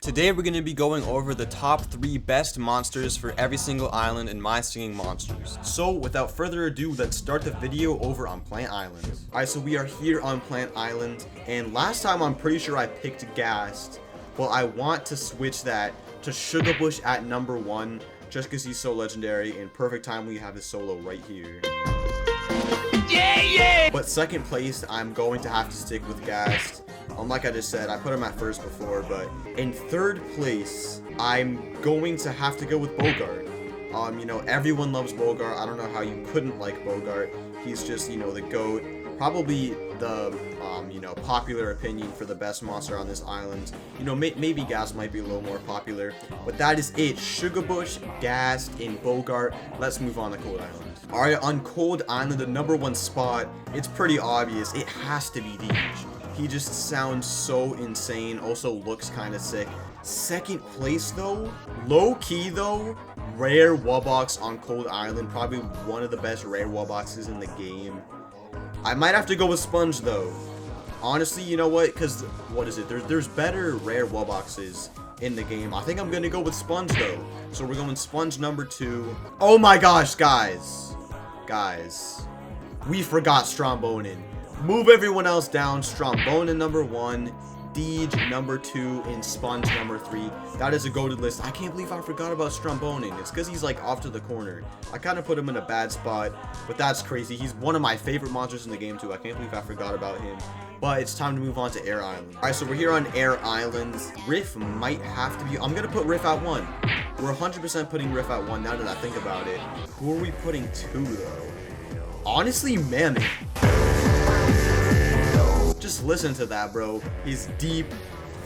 Today we're going to be going over the top 3 best monsters for every single island in My Singing Monsters. So without further ado, let's start the video over on Plant Island. Alright, so we are here on Plant Island, and last time I'm pretty sure I picked Ghast. Well, I want to switch that to Sugar Bush at number 1, just because he's so legendary, and perfect time we have his solo right here. Yeah! But second place, I'm going to have to stick with Ghast. Like I just said, I put him at first before, but in third place, I'm going to have to go with Bogart. Everyone loves Bogart. I don't know how you couldn't like Bogart. He's just, the GOAT. Probably the, popular opinion for the best monster on this island. Maybe Ghast might be a little more popular, but that is it. Sugar Bush, Ghast, and Bogart. Let's move on to Cold Island. Alright, on Cold Island, the number 1 spot, it's pretty obvious. It has to be Deej. He just sounds so insane, also looks kind of sick. Second place though, low key though, rare Wubbox on Cold Island, probably one of the best rare Wubboxes in the game. I might have to go with Sponge though. Honestly, you know what, because, what is it, there's better rare Wubboxes in the game. I think I'm going to go with Sponge though. So we're going Sponge number 2. Oh my gosh, guys, we forgot Strombonin. Move everyone else down. Strombonin number 1, Deej number 2, and Sponge number 3. That is a goated list. I can't believe I forgot about Strombonin. It's because he's like off to the corner. I kind of put him in a bad spot, but that's crazy. He's one of my favorite monsters in the game too. I can't believe I forgot about him. But it's time to move on to Air Island. Alright, so we're here on Air Island. Riff might have to be... I'm going to put Riff at 1. We're 100% putting Riff at 1 now that I think about it. Who are we putting 2 though? Honestly, Mammoth. Just listen to that, bro. His deep,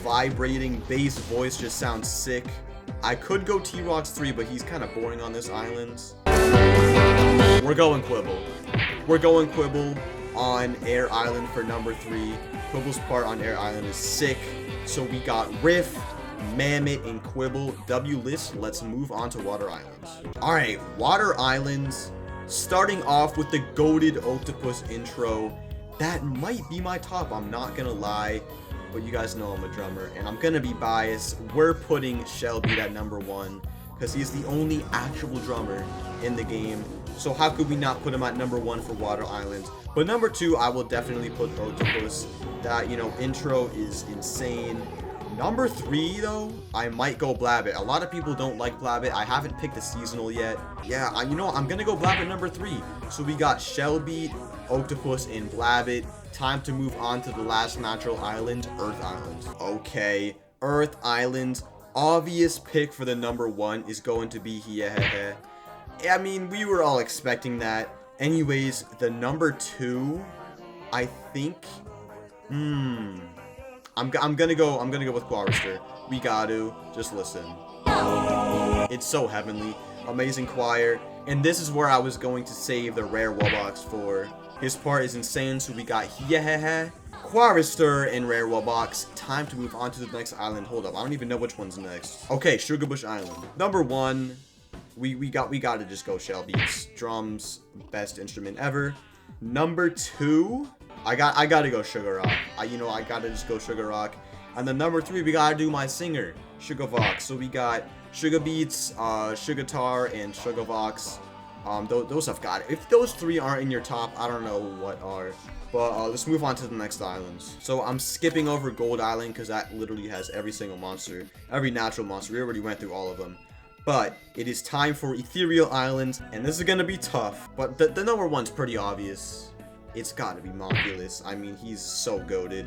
vibrating bass voice just sounds sick. I could go T-Rox 3, but he's kind of boring on this island. We're going Quibble. We're going Quibble on Air Island for number 3. Quibble's part on Air Island is sick. So we got Riff, Mammoth, and Quibble. W list. Let's move on to Water Islands. Alright, Water Islands. Starting off with the goated Octopus intro. That might be my top, I'm not gonna lie, but you guys know I'm a drummer, and I'm gonna be biased. We're putting Shellbeat at number 1, because he's the only actual drummer in the game, so how could we not put him at number 1 for Water Island? But number 2, I will definitely put Octopus. That, intro is insane. Number 3, though, I might go Blabbit. A lot of people don't like Blabbit. I haven't picked a seasonal yet. Yeah, I'm gonna go Blabbit number 3. So we got Shellbeat, Octopus, and Blabbit. Time to move on to the last natural island, Earth Island. Okay, Earth Island. Obvious pick for the number 1 is going to be Hihehe. I mean, we were all expecting that. Anyways, the number 2, I think, I'm gonna go with Quarrister. We got to just listen. It's so heavenly, amazing choir, and this is where I was going to save the rare Wubbox for. His part is insane, so we got Hihehe, Quarrister, and rare Wubbox. Time to move on to the next island. Hold up, I don't even know which one's next. Okay, Sugar Bush Island. Number 1, we gotta just go Shellbeats. Drums, best instrument ever. Number 2, I gotta go Sugar Rock. I gotta just go Sugar Rock. And then number 3, we gotta do my singer, Sugar Vox. So we got Sugar Beats, Sugar Tar, and Sugar Vox. Those have got it. If those 3 aren't in your top, I don't know what are. But let's move on to the next islands. So I'm skipping over Gold Island because that literally has every single monster, every natural monster. We already went through all of them. But it is time for Ethereal Island, and this is gonna be tough. But the number 1's pretty obvious. It's gotta be Monculus. I mean, he's so goated.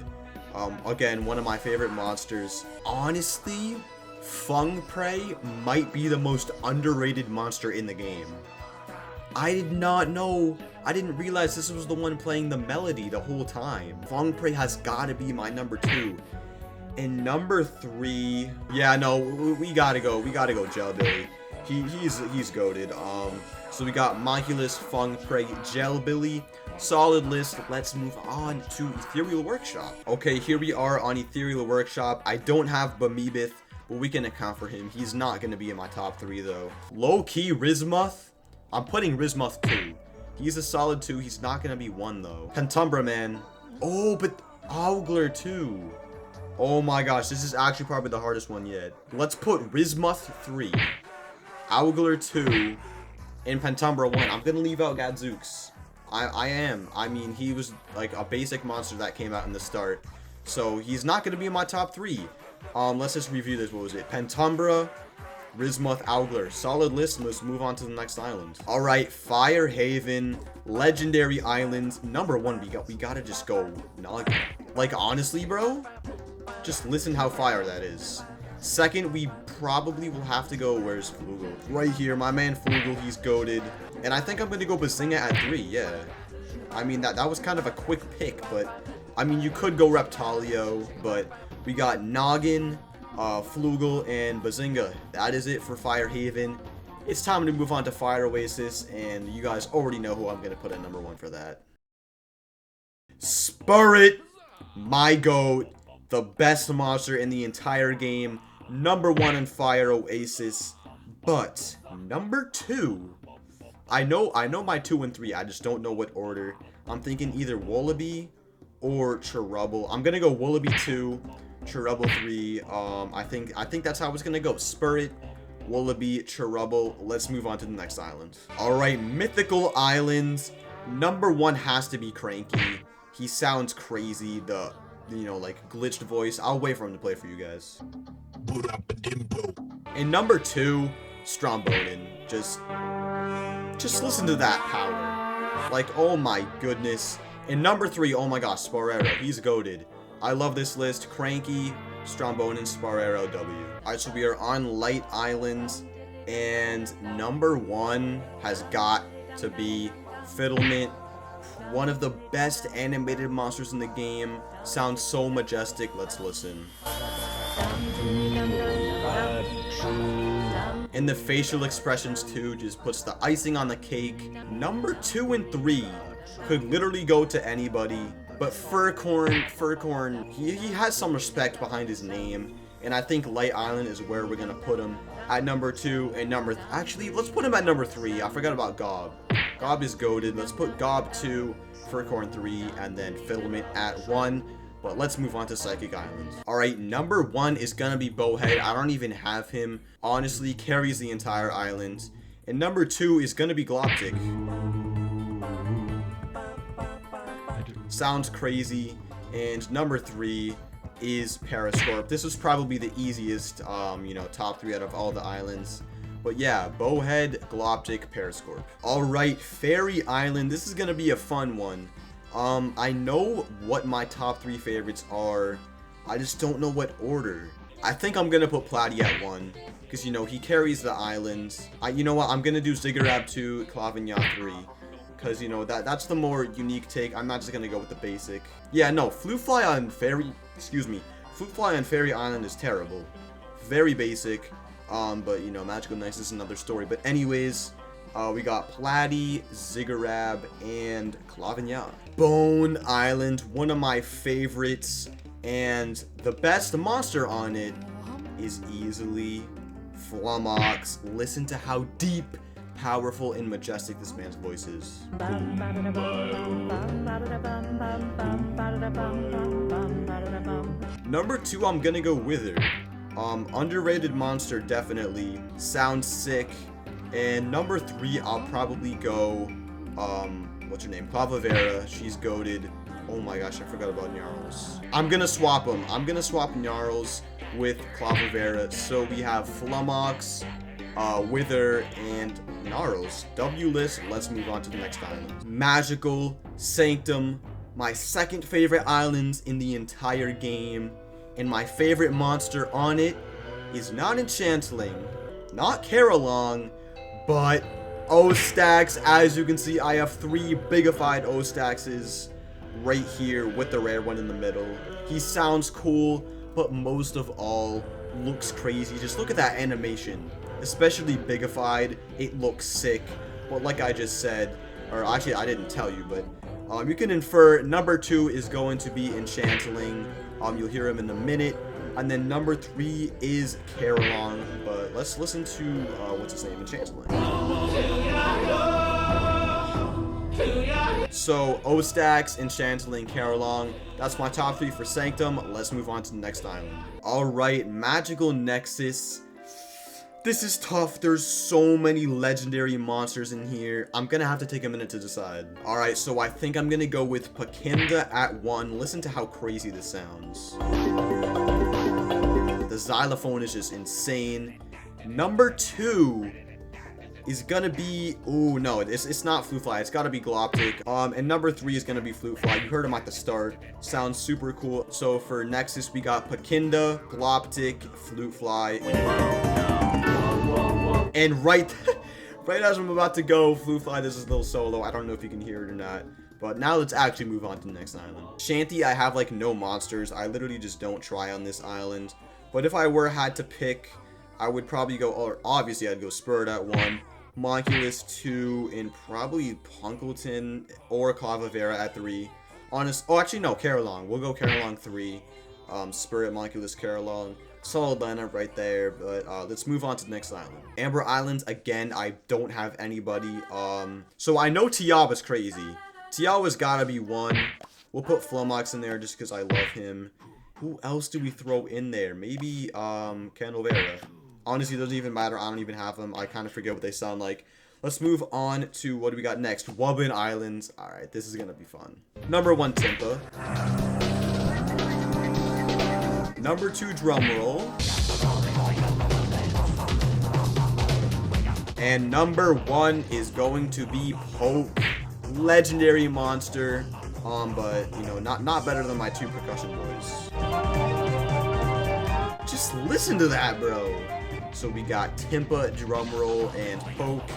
Again, one of my favorite monsters. Honestly, Feng Prey might be the most underrated monster in the game. I did not know. I didn't realize this was the one playing the melody the whole time. Feng Prey has gotta be my number 2. And number 3, yeah, no, we gotta go Jelbilly. He's goated. So we got Monculus, Feng Prey, Jelbilly. Solid list. Let's move on to Ethereal Workshop. Okay, here we are on Ethereal Workshop. I don't have Bamibith, but we can account for him. He's not gonna be in my top 3 though. Low key Rismuth. I'm putting Rismuth 2. He's a solid 2. He's not gonna be 1 though. Pentumbra Man. Oh, but Augler too. Oh my gosh, this is actually probably the hardest one yet. Let's put Rizmuth 3, Owgler 2, and Pentumbra 1. I'm gonna leave out Gadzooks. I am. I mean, he was like a basic monster that came out in the start. So he's not gonna be in my top 3. Let's just review this. What was it? Pentumbra, Rizmuth, Owgler. Solid list. Let's move on to the next island. Alright, Fire Haven, Legendary Islands. Number 1, we gotta just go Noggin. Like, honestly, bro, just listen how fire that is. Second, we probably will have to go, where's Flugel? Right here, my man Flugel, he's goated. And I think I'm gonna go Bazinga at 3, yeah. I mean, that was kind of a quick pick, but, I mean, you could go Reptalio, but we got Noggin, Flugel, and Bazinga. That is it for Fire Haven. It's time to move on to Fire Oasis, and you guys already know who I'm gonna put at number 1 for that. Spirit, my goat, the best monster in the entire game, number 1 in Fire Oasis. But number 2, I know my 2 and 3, I just don't know what order. I'm thinking either Wallaby or Cherubble. I'm gonna go Wallaby 2, Cherubble 3. I think that's how it's gonna go. Spirit, Wallaby, Cherubble. Let's move on to the next island. Alright, Mythical Islands. Number 1 has to be Cranky. He sounds crazy, the, you know, like, glitched voice. I'll wait for him to play for you guys. And number 2, Stromboden. Just listen to that power. Like, oh my goodness. And number 3, oh my gosh, Sporero. He's goated. I love this list. Cranky, Stromboden, Sporero, W. Alright, so we are on Light Islands. And number 1 has got to be Fiddlement. One of the best animated monsters in the game. Sounds so majestic. Let's listen. And the facial expressions too just puts the icing on the cake. Number 2 and 3 could literally go to anybody, but Furcorn, he has some respect behind his name, and I think Light Island is where we're gonna put him at number 2 and actually let's put him at number 3. I forgot about Gob. Gob is goated. Let's put Gob 2, Furcorn 3, and then Fiddlement at 1. But let's move on to Psychic Island. Alright, number 1 is gonna be Bowhead. I don't even have him. Honestly, carries the entire island. And number 2 is gonna be Gloptic. Sounds crazy. And number 3 is Periscorp. This was probably the easiest, you know, top 3 out of all the islands. But yeah, Bowhead, Gloptic, Periscorp. Alright, Fairy Island. This is gonna be a fun one. I know what my top 3 favorites are. I just don't know what order. I think I'm gonna put Platy at 1. Because, you know, he carries the island. You know what? I'm gonna do Ziggurat 2, Clavignon 3. Because, you know, that's the more unique take. I'm not just gonna go with the basic. Yeah, no, Flufly on Fairy Island is terrible. Very basic. But, you know, Magical Knights is another story. But anyways, we got Platy, Ziggurat, and Clavignon. Bone Island, one of my favorites. And the best monster on it is easily Flumox. Listen to how deep, powerful, and majestic this man's voice is. Number 2, I'm gonna go Wither. Underrated monster, definitely. Sounds sick. And number 3, I'll probably go, what's her name? Clavavera. She's goated. Oh my gosh, I forgot about Gnarls. I'm gonna swap them. I'm gonna swap Gnarls with Clavavera. So we have Flumox, Wither, and Gnarls. W list. Let's move on to the next island. Magical Sanctum. My second favorite island in the entire game. And my favorite monster on it is not Enchantling, not Carolong, but O-Stax. As you can see, I have 3 bigified O-Staxes right here with the rare one in the middle. He sounds cool, but most of all, looks crazy. Just look at that animation. Especially bigified, it looks sick. But like I just said, or actually I didn't tell you, but you can infer number 2 is going to be Enchantling. You'll hear him in a minute. And then number 3 is Carolong. But let's listen to, what's his name? Enchantling. So, Ostax, Enchanteling, Carolong. That's my top 3 for Sanctum. Let's move on to the next island. Alright, Magical Nexus. This is tough. There's so many legendary monsters in here. I'm gonna have to take a minute to decide. Alright, so I think I'm gonna go with Pekinda at 1. Listen to how crazy this sounds. The xylophone is just insane. Number 2 is gonna be, oh no, it's not Flute Fly, it's gotta be Gloptic. And number 3 is gonna be Flute Fly. You heard him at the start. Sounds super cool. So for Nexus, we got Pekinda, Gloptic, Flute Fly, and right as I'm about to go, Flute Fly does his little solo. I don't know if you can hear it or not. But now let's actually move on to the next island. Shanty, I have like no monsters. I literally just don't try on this island. But if I had to pick, I would probably go, or obviously I'd go Spirit at 1, Monculus 2, and probably Punkleton or Clavavera at 3. Oh, actually no, Carolong. We'll go Carolong 3. Spirit, Monculus, Carolong. Solid lineup right there, but let's move on to the next island. Amber Islands, again, I don't have anybody. So I know Tiawa's crazy. Tiawa's gotta be 1. We'll put Flomox in there just because I love him. Who else do we throw in there? Maybe Candlevera. Honestly, it doesn't even matter. I don't even have them. I kind of forget what they sound like. Let's move on to what do we got next? Wubbin Islands. Alright, this is gonna be fun. Number 1, Timpa. Number 2, Drumroll. And number 1 is going to be Poke. Legendary monster. But, you know, not better than my 2 percussion boys. Just listen to that, bro. So we got Timpa, Drumroll, and Poke.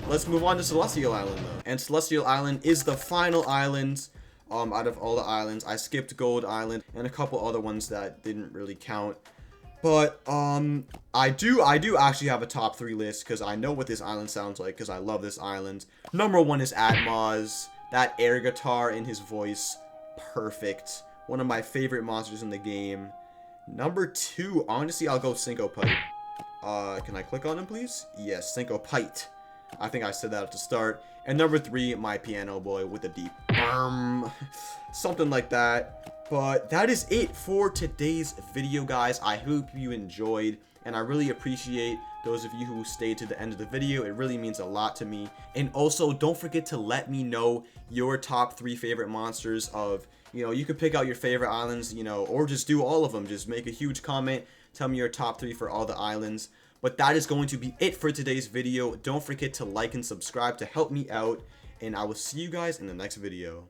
Let's move on to Celestial Island, though. And Celestial Island is the final island out of all the islands. I skipped Gold Island and a couple other ones that didn't really count. But I do actually have a top 3 list because I know what this island sounds like because I love this island. Number 1 is Atmos. That air guitar in his voice, perfect. One of my favorite monsters in the game. Number 2, honestly, I'll go Syncopite. Can I click on him, please? Yes, Syncopite. I think I said that at the start. And number 3, my piano boy with a deep something like that. But that is it for today's video, guys. I hope you enjoyed, and I really appreciate those of you who stayed to the end of the video. It really means a lot to me. And also, don't forget to let me know your top 3 favorite monsters of, you know, you could pick out your favorite islands, you know, or just do all of them. Just make a huge comment. Tell me your top 3 for all the islands. But that is going to be it for today's video. Don't forget to like and subscribe to help me out. And I will see you guys in the next video.